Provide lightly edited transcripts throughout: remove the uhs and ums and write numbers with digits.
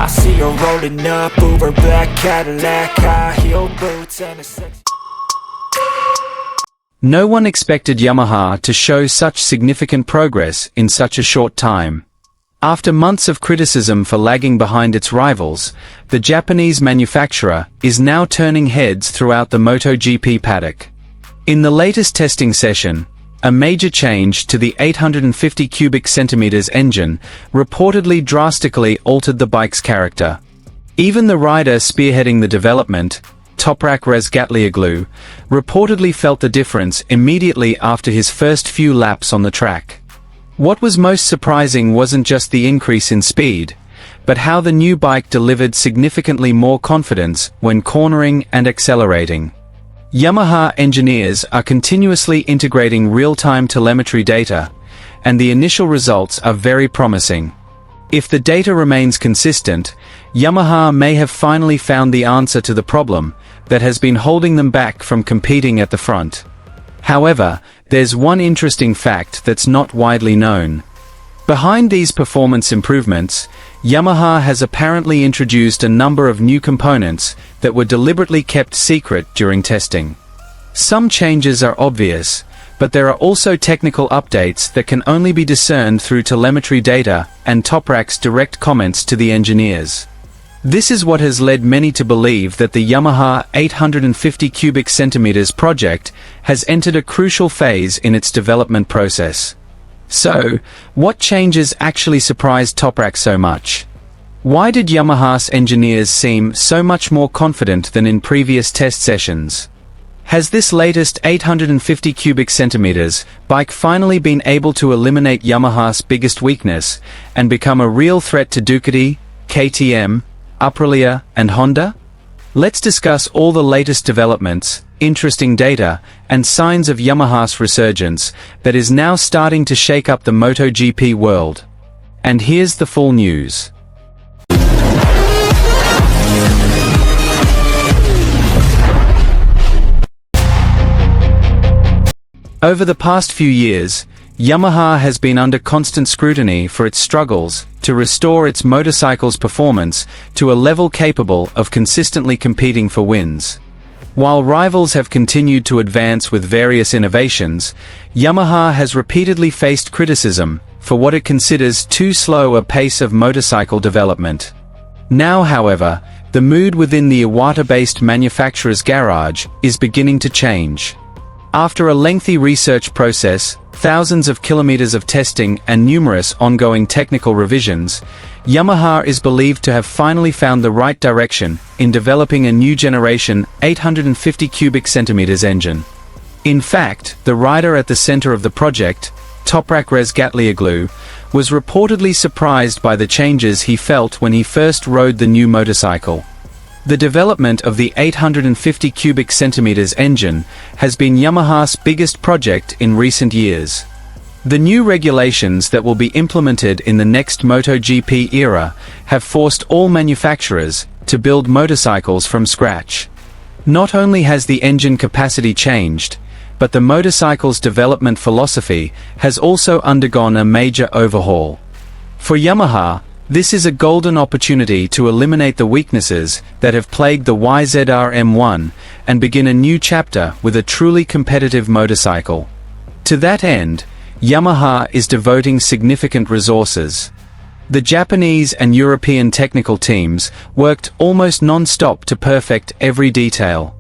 I see her rolling up, Uber black Cadillac, high heel boots and a sex. No one expected Yamaha to show such significant progress in such a short time. After months of criticism for lagging behind its rivals, the Japanese manufacturer is now turning heads throughout the MotoGP paddock. In the latest testing session, a major change to the 850 cubic centimeters engine reportedly drastically altered the bike's character. Even the rider spearheading the development, TOPRAK reportedly felt the difference immediately after his first few laps on the track. What was most surprising wasn't just the increase in speed, but how the new bike delivered significantly more confidence when cornering and accelerating. Yamaha engineers are continuously integrating real-time telemetry data, and the initial results are very promising. If the data remains consistent, Yamaha may have finally found the answer to the problem that has been holding them back from competing at the front. However, there's one interesting fact that's not widely known. Behind these performance improvements, Yamaha has apparently introduced a number of new components that were deliberately kept secret during testing. Some changes are obvious, but there are also technical updates that can only be discerned through telemetry data and TOPRAK's direct comments to the engineers. This is what has led many to believe that the Yamaha 850 cubic centimeters project has entered a crucial phase in its development process. So, what changes actually surprised TOPRAK so much? Why did Yamaha's engineers seem so much more confident than in previous test sessions? Has this latest 850 cubic centimeters bike finally been able to eliminate Yamaha's biggest weakness and become a real threat to Ducati, KTM, Aprilia, and Honda? Let's discuss all the latest developments, interesting data, and signs of Yamaha's resurgence that is now starting to shake up the MotoGP world. And here's the full news. Over the past few years, Yamaha has been under constant scrutiny for its struggles to restore its motorcycle's performance to a level capable of consistently competing for wins. While rivals have continued to advance with various innovations, Yamaha has repeatedly faced criticism for what it considers too slow a pace of motorcycle development. Now, however, the mood within the Iwata-based manufacturer's garage is beginning to change. After a lengthy research process, thousands of kilometers of testing and numerous ongoing technical revisions, Yamaha is believed to have finally found the right direction in developing a new generation 850 cubic centimeters engine. In fact, the rider at the center of the project, TOPRAK was reportedly surprised by the changes he felt when he first rode the new motorcycle. The development of the 850 cubic centimeters engine has been Yamaha's biggest project in recent years. The new regulations that will be implemented in the next MotoGP era have forced all manufacturers to build motorcycles from scratch. Not only has the engine capacity changed, but the motorcycle's development philosophy has also undergone a major overhaul. For Yamaha, this is a golden opportunity to eliminate the weaknesses that have plagued the YZR M1 and begin a new chapter with a truly competitive motorcycle. To that end, Yamaha is devoting significant resources. The Japanese and European technical teams worked almost non-stop to perfect every detail.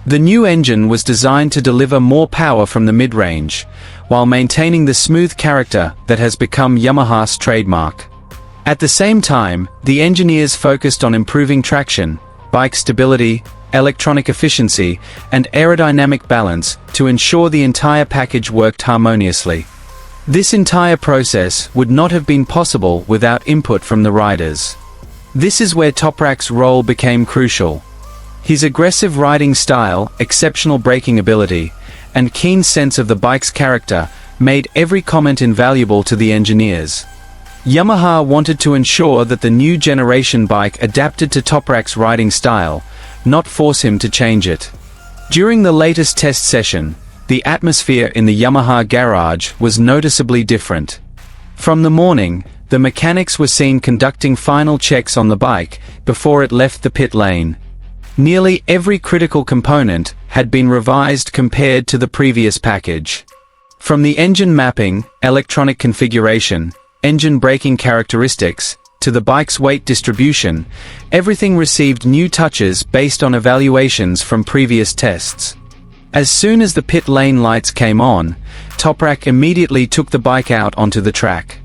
The new engine was designed to deliver more power from the mid-range, while maintaining the smooth character that has become Yamaha's trademark. At the same time, the engineers focused on improving traction, bike stability, electronic efficiency, and aerodynamic balance to ensure the entire package worked harmoniously. This entire process would not have been possible without input from the riders. This is where TOPRAK's role became crucial. His aggressive riding style, exceptional braking ability, and keen sense of the bike's character made every comment invaluable to the engineers. Yamaha wanted to ensure that the new generation bike adapted to TOPRAK's riding style, not force him to change it. During the latest test session, the atmosphere in the Yamaha garage was noticeably different. From the morning, the mechanics were seen conducting final checks on the bike before it left the pit lane. Nearly every critical component had been revised compared to the previous package. From the engine mapping, electronic configuration, engine braking characteristics, to the bike's weight distribution, everything received new touches based on evaluations from previous tests. As soon as the pit lane lights came on, TOPRAK immediately took the bike out onto the track.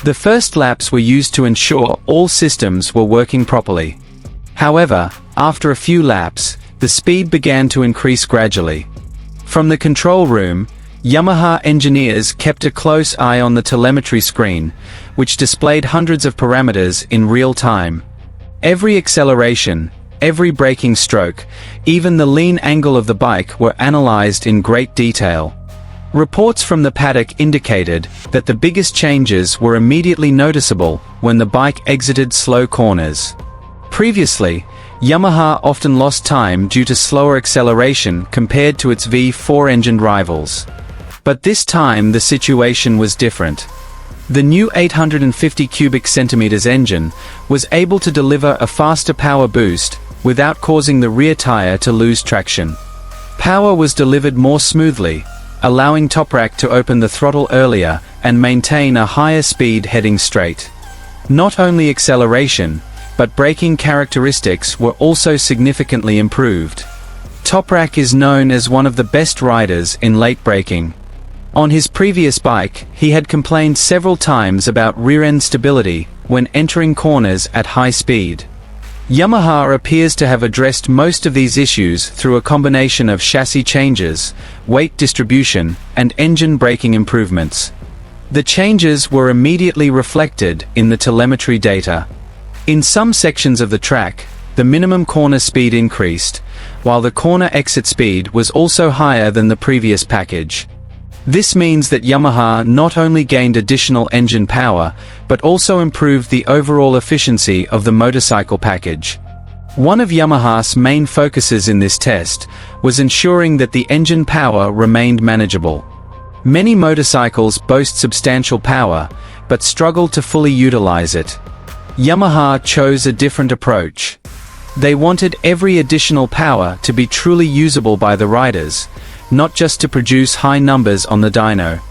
The first laps were used to ensure all systems were working properly. However, after a few laps, the speed began to increase gradually. From the control room, Yamaha engineers kept a close eye on the telemetry screen, which displayed hundreds of parameters in real time. Every acceleration, every braking stroke, even the lean angle of the bike were analyzed in great detail. Reports from the paddock indicated that the biggest changes were immediately noticeable when the bike exited slow corners. Previously, Yamaha often lost time due to slower acceleration compared to its V4 engined rivals. But this time the situation was different. The new 850 cubic centimeters engine was able to deliver a faster power boost without causing the rear tire to lose traction. Power was delivered more smoothly, allowing TOPRAK to open the throttle earlier and maintain a higher speed heading straight. Not only acceleration, but braking characteristics were also significantly improved. TOPRAK is known as one of the best riders in late braking. On his previous bike, he had complained several times about rear-end stability when entering corners at high speed. Yamaha appears to have addressed most of these issues through a combination of chassis changes, weight distribution, and engine braking improvements. The changes were immediately reflected in the telemetry data. In some sections of the track, the minimum corner speed increased, while the corner exit speed was also higher than the previous package. This means that Yamaha not only gained additional engine power, but also improved the overall efficiency of the motorcycle package. One of Yamaha's main focuses in this test was ensuring that the engine power remained manageable. Many motorcycles boast substantial power, but struggle to fully utilize it. Yamaha chose a different approach. They wanted every additional power to be truly usable by the riders, not just to produce high numbers on the dyno.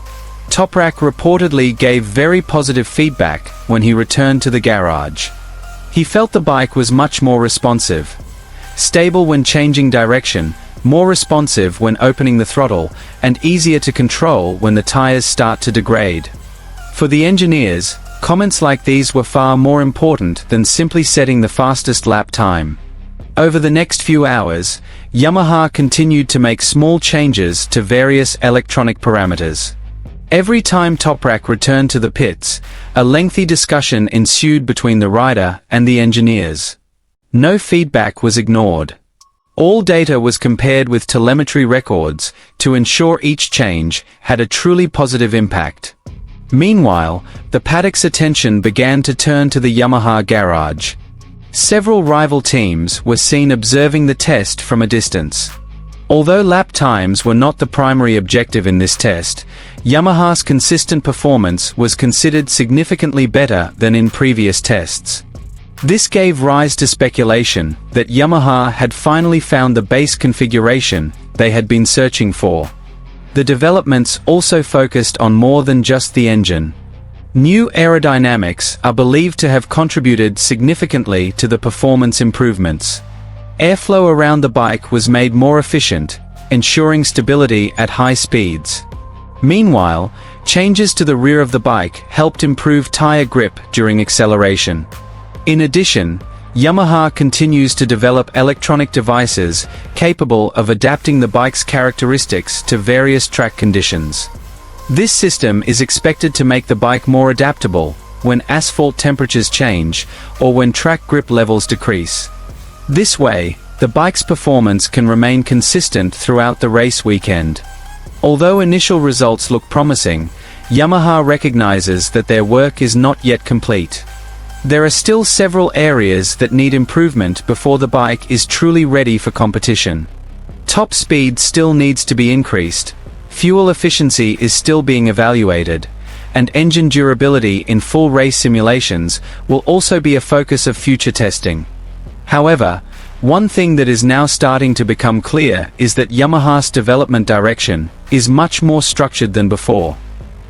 TOPRAK reportedly gave very positive feedback when he returned to the garage. He felt the bike was much more responsive. Stable when changing direction, more responsive when opening the throttle, and easier to control when the tires start to degrade. For the engineers, comments like these were far more important than simply setting the fastest lap time. Over the next few hours, Yamaha continued to make small changes to various electronic parameters. Every time TOPRAK returned to the pits, a lengthy discussion ensued between the rider and the engineers. No feedback was ignored. All data was compared with telemetry records to ensure each change had a truly positive impact. Meanwhile, the paddock's attention began to turn to the Yamaha garage. Several rival teams were seen observing the test from a distance. Although lap times were not the primary objective in this test, Yamaha's consistent performance was considered significantly better than in previous tests. This gave rise to speculation that Yamaha had finally found the base configuration they had been searching for. The developments also focused on more than just the engine. New aerodynamics are believed to have contributed significantly to the performance improvements. Airflow around the bike was made more efficient, ensuring stability at high speeds. Meanwhile, changes to the rear of the bike helped improve tire grip during acceleration. In addition, Yamaha continues to develop electronic devices capable of adapting the bike's characteristics to various track conditions. This system is expected to make the bike more adaptable when asphalt temperatures change or when track grip levels decrease. This way, the bike's performance can remain consistent throughout the race weekend. Although initial results look promising, Yamaha recognizes that their work is not yet complete. There are still several areas that need improvement before the bike is truly ready for competition. Top speed still needs to be increased, fuel efficiency is still being evaluated, and engine durability in full race simulations will also be a focus of future testing. However, one thing that is now starting to become clear is that Yamaha's development direction is much more structured than before.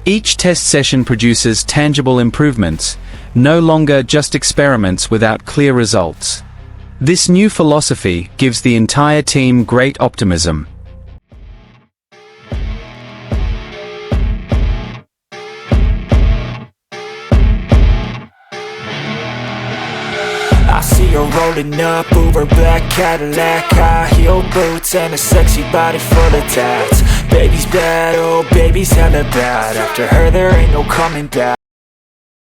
Each test session produces tangible improvements, no longer just experiments without clear results. This new philosophy gives the entire team great optimism. I see her rolling up, Uber black Cadillac, high heel boots and a sexy body full of tats. Baby's bad, oh baby's hella bad. After her there ain't no coming back.